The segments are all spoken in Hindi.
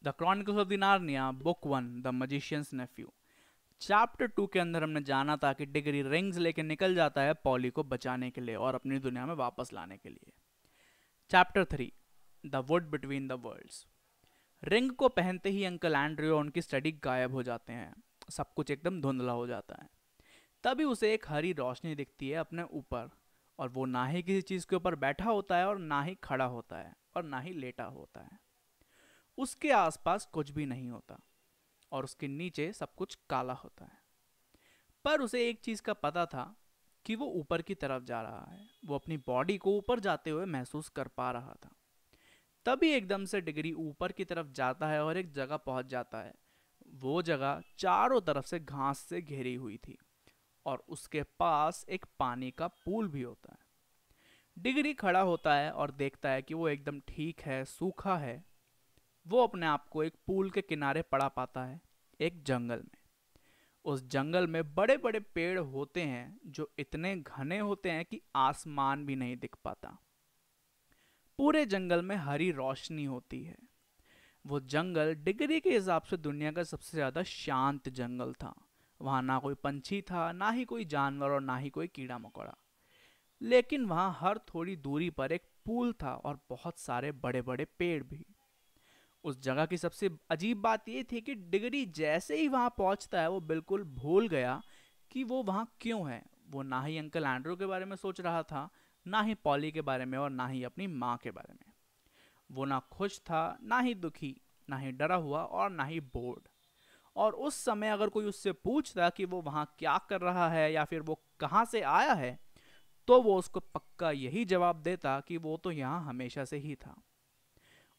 The chronicles of the Narnia book 1 the magician's nephew. Chapter 2 के अंदर हमने जाना था कि डिगरी रिंग्स लेके निकल जाता है पॉली को बचाने के लिए और अपनी दुनिया में वापस लाने के लिए। Chapter 3 the wood between the worlds. Ring को पहनते ही अंकल एंड्रयू और उनकी स्टडी गायब हो जाते हैं। सब कुछ एकदम धुंधला हो जाता है। तभी उसे एक हरी रोशनी दिखती है अपने ऊपर, और वो ना ही किसी चीज़ के ऊपर बैठा होता है और ना ही खड़ा होता है और ना ही लेटा होता है। उसके आसपास कुछ भी नहीं होता और उसके नीचे सब कुछ काला होता है। पर उसे एक चीज़ का पता था कि वो ऊपर की तरफ जा रहा है। वो अपनी बॉडी को ऊपर जाते हुए महसूस कर पा रहा था। तभी एकदम से डिगरी ऊपर की तरफ जाता है और एक जगह पहुंच जाता है। वो जगह चारों तरफ से घास से घेरी हुई थी और उसके पास एक पानी का पूल भी होता है। डिगरी खड़ा होता है और देखता है कि वो एकदम ठीक है, सूखा है। वो अपने आप को एक पूल के किनारे पड़ा पाता है, एक जंगल में। उस जंगल में बड़े बड़े पेड़ होते हैं जो इतने घने होते हैं कि आसमान भी नहीं दिख पाता। पूरे जंगल में हरी रोशनी होती है। वो जंगल डिगरी के हिसाब से दुनिया का सबसे ज़्यादा शांत जंगल था। वहाँ ना कोई पंछी था, ना ही कोई जानवर और ना ही कोई कीड़ा मकोड़ा। लेकिन वहाँ हर थोड़ी दूरी पर एक पूल था और बहुत सारे बड़े बड़े पेड़ भी। उस जगह की सबसे अजीब बात यह थी कि डिगरी जैसे ही वहां पहुंचता है वो बिल्कुल भूल गया कि वो वहां क्यों है। वो ना ही अंकल एंड्रू के बारे में सोच रहा था, ना ही पॉली के बारे में और ना ही अपनी माँ के बारे में। वो ना खुश था, ना ही दुखी, ना ही डरा हुआ और ना ही बोर्ड। और उस समय अगर कोई उससे पूछता कि वो वहां क्या कर रहा है या फिर वो कहाँ से आया है, तो वो उसको पक्का यही जवाब देता कि वो तो यहाँ हमेशा से ही था।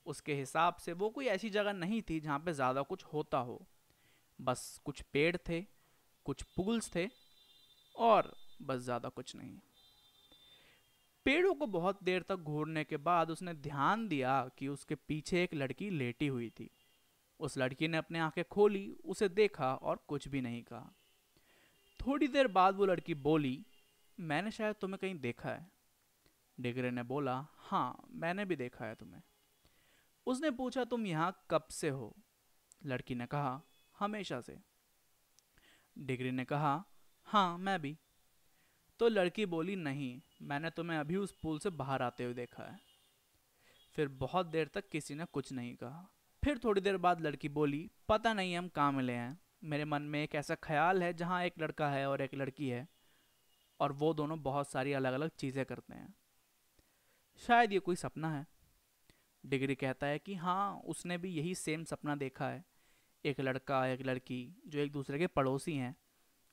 उसके हिसाब से वो कोई ऐसी जगह नहीं थी जहाँ पे ज़्यादा कुछ होता हो। बस कुछ पेड़ थे, कुछ पूल्स थे और बस ज़्यादा कुछ नहीं। पेड़ों को बहुत देर तक घूरने के बाद उसने ध्यान दिया कि उसके पीछे एक लड़की लेटी हुई थी। उस लड़की ने अपनी आंखें खोली, उसे देखा और कुछ भी नहीं कहा। थोड़ी देर बाद वो लड़की बोली, मैंने शायद तुम्हें कहीं देखा है। डिगरे ने बोला, हाँ मैंने भी देखा है तुम्हें। उसने पूछा, तुम यहाँ कब से हो? लड़की ने कहा, हमेशा से। डिगरी ने कहा, हाँ मैं भी। तो लड़की बोली, नहीं, मैंने तुम्हें अभी उस पुल से बाहर आते हुए देखा है। फिर बहुत देर तक किसी ने कुछ नहीं कहा। फिर थोड़ी देर बाद लड़की बोली, पता नहीं हम कहाँ मिले हैं। मेरे मन में एक ऐसा ख्याल है जहाँ एक लड़का है और एक लड़की है और वो दोनों बहुत सारी अलग अलग चीज़ें करते हैं। शायद ये कोई सपना है। डिगरी कहता है कि हाँ, उसने भी यही सेम सपना देखा है। एक लड़का एक लड़की जो एक दूसरे के पड़ोसी हैं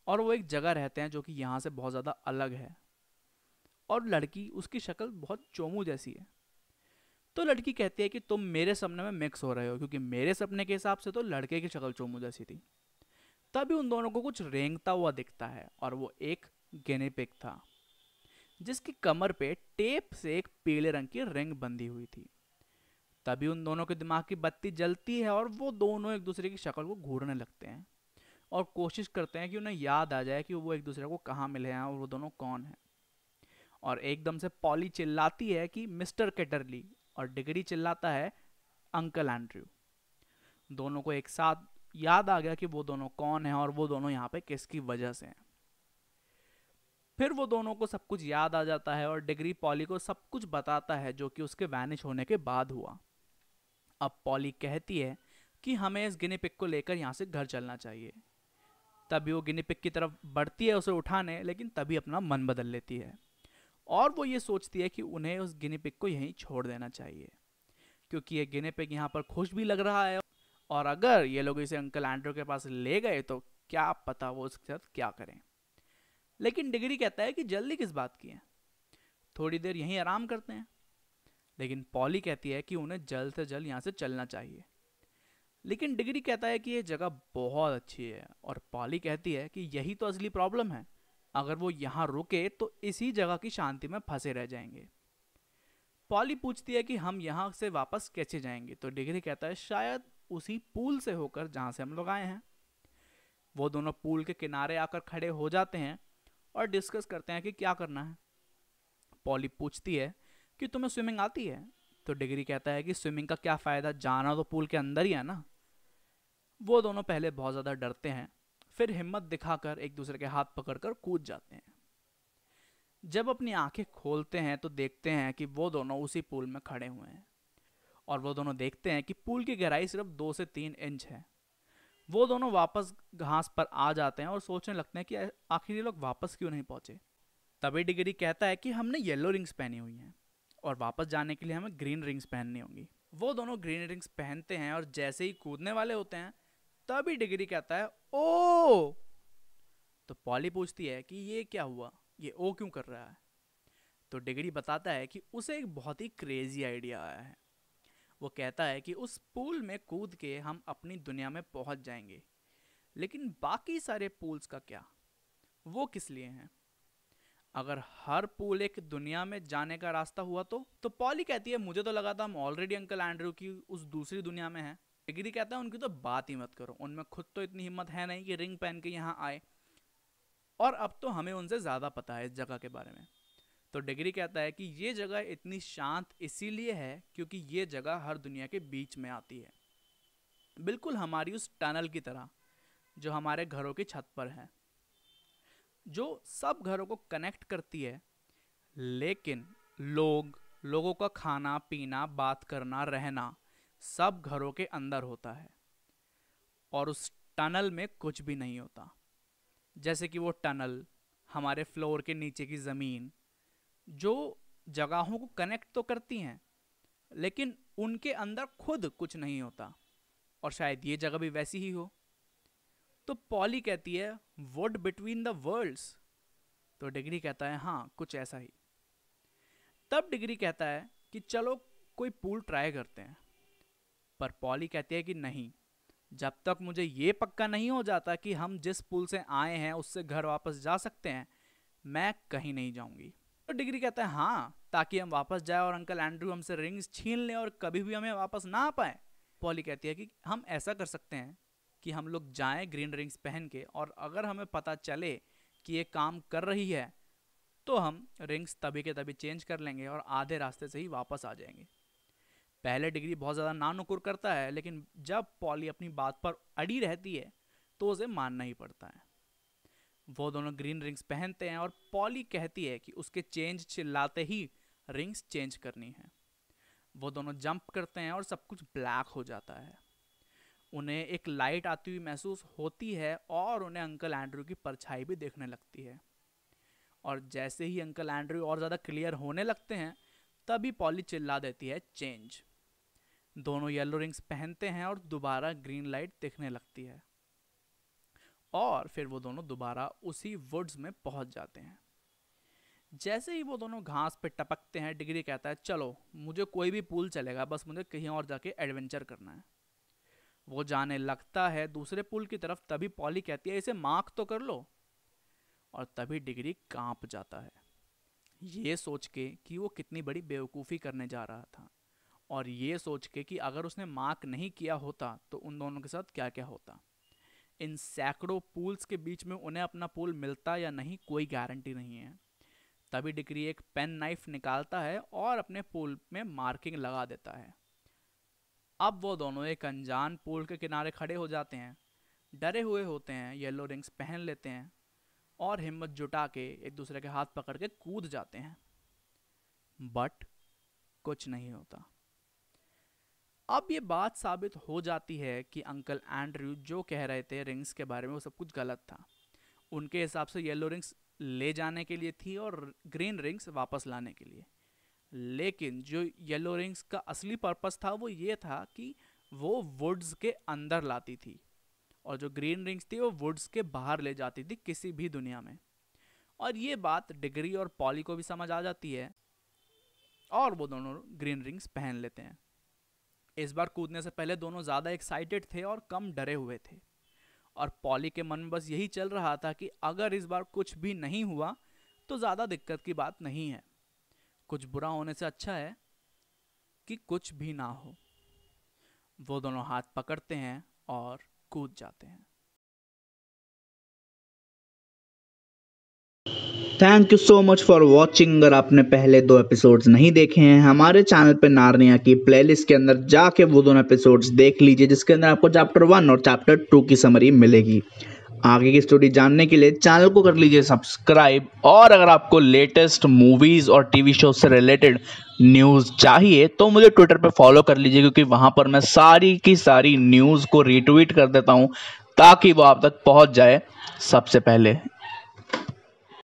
और वो एक जगह रहते हैं जो कि यहाँ से बहुत ज़्यादा अलग है। और लड़की, उसकी शक्ल बहुत चोमू जैसी है। तो लड़की कहती है कि तुम मेरे सपने में मिक्स हो रहे हो, क्योंकि मेरे सपने के हिसाब से तो लड़के की शक्ल चोमू जैसी थी। तभी उन दोनों को कुछ रेंगता हुआ दिखता है और वो एक गिनी पिग था जिसकी कमर पे टेप से एक पीले रंग की रिंग बंधी हुई थी। तभी उन दोनों के दिमाग की बत्ती जलती है और वो दोनों एक दूसरे की शक्ल को घूरने लगते हैं और कोशिश करते हैं कि उन्हें याद आ जाए कि वो एक दूसरे को कहाँ मिले हैं और वो दोनों कौन हैं। और एकदम से पॉली चिल्लाती है कि मिस्टर कैटरली, और डिगरी चिल्लाता है अंकल एंड्रयू। दोनों को एक साथ याद आ गया कि वो दोनों कौन हैं और वो दोनों यहाँ पे किसकी वजह से हैं। फिर वो दोनों को सब कुछ याद आ जाता है और डिगरी पॉली को सब कुछ बताता है जो कि उसके वैनिश होने के बाद हुआ। अब पॉली कहती है कि हमें इस गिनी पिग को लेकर यहाँ से घर चलना चाहिए। तभी वो गिनी पिग की तरफ बढ़ती है उसे उठाने, लेकिन तभी अपना मन बदल लेती है और वो ये सोचती है कि उन्हें उस गिनी पिग को यहीं छोड़ देना चाहिए, क्योंकि ये गिनी पिग यहाँ पर खुश भी लग रहा है और अगर ये लोग इसे अंकल एंड्रू के पास ले गए तो क्या पता वो उसके साथ क्या करें। लेकिन डिगरी कहता है कि जल्दी किस बात की है, थोड़ी देर यहीं आराम करते हैं। लेकिन पॉली कहती है कि उन्हें जल्द से जल्द यहाँ से चलना चाहिए। लेकिन डिगरी कहता है कि ये जगह बहुत अच्छी है और पॉली कहती है कि यही तो असली प्रॉब्लम है, अगर वो यहाँ रुके तो इसी जगह की शांति में फंसे रह जाएंगे। पॉली पूछती है कि हम यहाँ से वापस कैसे जाएंगे, तो डिगरी कहता है शायद उसी पूल से होकर जहाँ से हम लोग आए हैं। वो दोनों पूल के किनारे आकर खड़े हो जाते हैं और डिस्कस करते हैं कि क्या करना है। पॉली पूछती है कि तुम्हें स्विमिंग आती है, तो डिग्री कहता है कि स्विमिंग का क्या फ़ायदा, जाना तो पूल के अंदर ही है ना। वो दोनों पहले बहुत ज़्यादा डरते हैं, फिर हिम्मत दिखाकर एक दूसरे के हाथ पकड़कर कूद जाते हैं। जब अपनी आंखें खोलते हैं तो देखते हैं कि वो दोनों उसी पूल में खड़े हुए हैं, और वो दोनों देखते हैं कि पूल की गहराई सिर्फ 2 से 3 इंच है। वो दोनों वापस घास पर आ जाते हैं और सोचने लगते हैं कि आखिर ये लोग वापस क्यों नहीं पहुंचे। तभी डिग्री कहता है कि हमने येलो रिंग्स पहनी हुई हैं और वापस जाने के लिए हमें ग्रीन रिंग्स पहननी होंगी। वो दोनों ग्रीन रिंग्स पहनते हैं और जैसे ही कूदने वाले होते हैं तभी डिग्री कहता है ओ। तो पॉली पूछती है कि ये क्या हुआ, ये ओ क्यों कर रहा है। तो डिग्री बताता है कि उसे एक बहुत ही क्रेजी आइडिया आया है। वो कहता है कि उस पूल में कूद के हम अपनी दुनिया में पहुंच जाएंगे, लेकिन बाकी सारे पूल्स का क्या, वो किस लिए हैं। अगर हर पूल एक दुनिया में जाने का रास्ता हुआ तो पॉली कहती है मुझे तो लगा था हम ऑलरेडी अंकल एंड्रयू की उस दूसरी दुनिया में हैं। डिग्री कहता है उनकी तो बात ही मत करो, उनमें खुद तो इतनी हिम्मत है नहीं कि रिंग पहन के यहाँ आए, और अब तो हमें उनसे ज़्यादा पता है इस जगह के बारे में। तो डिग्री कहता है कि ये जगह इतनी शांत इसीलिए है क्योंकि ये जगह हर दुनिया के बीच में आती है, बिल्कुल हमारी उस टनल की तरह जो हमारे घरों की छत पर है, जो सब घरों को कनेक्ट करती है। लेकिन लोगों का खाना पीना बात करना रहना सब घरों के अंदर होता है, और उस टनल में कुछ भी नहीं होता। जैसे कि वो टनल हमारे फ्लोर के नीचे की ज़मीन जो जगहों को कनेक्ट तो करती हैं, लेकिन उनके अंदर खुद कुछ नहीं होता, और शायद ये जगह भी वैसी ही हो। तो पॉली कहती है वुड बिटवीन द वर्ल्ड्स। तो डिग्री कहता है हाँ कुछ ऐसा ही। तब डिग्री कहता है कि चलो कोई पूल ट्राई करते हैं, पर पॉली कहती है कि नहीं, जब तक मुझे ये पक्का नहीं हो जाता कि हम जिस पुल से आए हैं उससे घर वापस जा सकते हैं, मैं कहीं नहीं जाऊंगी। तो डिग्री कहता है हाँ, ताकि हम वापस जाए और अंकल एंड्रयू हमसे रिंग्स छीन लें और कभी भी हमें वापस ना आ पाए। पॉली कहती है कि हम ऐसा कर सकते हैं कि हम लोग जाएं ग्रीन रिंग्स पहन के, और अगर हमें पता चले कि ये काम कर रही है तो हम रिंग्स तभी के तभी चेंज कर लेंगे और आधे रास्ते से ही वापस आ जाएंगे। पहले डिग्री बहुत ज़्यादा नानुकुर करता है, लेकिन जब पॉली अपनी बात पर अड़ी रहती है तो उसे मानना ही पड़ता है। वो दोनों ग्रीन रिंग्स पहनते हैं और पॉली कहती है कि उसके चेंज चिल्लाते ही रिंग्स चेंज करनी है। वो दोनों जंप करते हैं और सब कुछ ब्लैक हो जाता है। उन्हें एक लाइट आती हुई महसूस होती है और उन्हें अंकल एंड्रयू की परछाई भी देखने लगती है। और जैसे ही अंकल एंड्रयू और ज़्यादा क्लियर होने लगते हैं तभी पॉली चिल्ला देती है चेंज। दोनों येलो रिंग्स पहनते हैं और दोबारा ग्रीन लाइट दिखने लगती है, और फिर वो दोनों दोबारा उसी वुड्स में पहुंच जाते हैं। जैसे ही वो दोनों घास पे टपकते हैं डिग्री कहता है चलो मुझे कोई भी पूल चलेगा, बस मुझे कहीं और जाके एडवेंचर करना है। वो जाने लगता है दूसरे पुल की तरफ, तभी पॉली कहती है इसे मार्क तो कर लो, और तभी डिग्री कांप जाता है ये सोच के कि वो कितनी बड़ी बेवकूफ़ी करने जा रहा था, और ये सोच के कि अगर उसने मार्क नहीं किया होता तो उन दोनों के साथ क्या क्या होता। इन सैकड़ों पूल्स के बीच में उन्हें अपना पूल मिलता या नहीं कोई गारंटी नहीं है। तभी डिग्री एक पेन नाइफ निकालता है और अपने पूल में मार्किंग लगा देता है। अब वो दोनों एक अनजान पूल के किनारे खड़े हो जाते हैं, डरे हुए होते हैं, येलो रिंग्स पहन लेते हैं और हिम्मत जुटा के एक दूसरे के हाथ पकड़ के कूद जाते हैं, बट कुछ नहीं होता। अब ये बात साबित हो जाती है कि अंकल एंड्रयू जो कह रहे थे रिंग्स के बारे में वो सब कुछ गलत था। उनके हिसाब से येलो रिंग्स ले जाने के लिए थी और ग्रीन रिंग्स वापस लाने के लिए, लेकिन जो येलो रिंग्स का असली पर्पस था वो ये था कि वो वुड्स के अंदर लाती थी, और जो ग्रीन रिंग्स थी वो वुड्स के बाहर ले जाती थी किसी भी दुनिया में। और ये बात डिग्री और पॉली को भी समझ आ जाती है, और वो दोनों ग्रीन रिंग्स पहन लेते हैं। इस बार कूदने से पहले दोनों ज़्यादा एक्साइटेड थे और कम डरे हुए थे, और पॉली के मन में बस यही चल रहा था कि अगर इस बार कुछ भी नहीं हुआ तो ज़्यादा दिक्कत की बात नहीं है, कुछ बुरा होने से अच्छा है कि कुछ भी ना हो। वो दोनों हाथ पकड़ते हैं और कूद जाते हैं। Thank you so much for watching. अगर आपने पहले 2 एपिसोड्स नहीं देखे हैं हमारे चैनल पे नार्निया की प्लेलिस्ट के अंदर जाके वो दोनों एपिसोड्स देख लीजिए, जिसके अंदर आपको चैप्टर 1 और चैप्टर 2 की समरी मिलेगी। आगे की स्टोरी जानने के लिए चैनल को कर लीजिए सब्सक्राइब। और अगर आपको लेटेस्ट मूवीज़ और टीवी शो से रिलेटेड न्यूज़ चाहिए तो मुझे ट्विटर पे फॉलो कर लीजिए, क्योंकि वहाँ पर मैं सारी की सारी न्यूज़ को रीट्वीट कर देता हूँ ताकि वो आप तक पहुँच जाए सबसे पहले।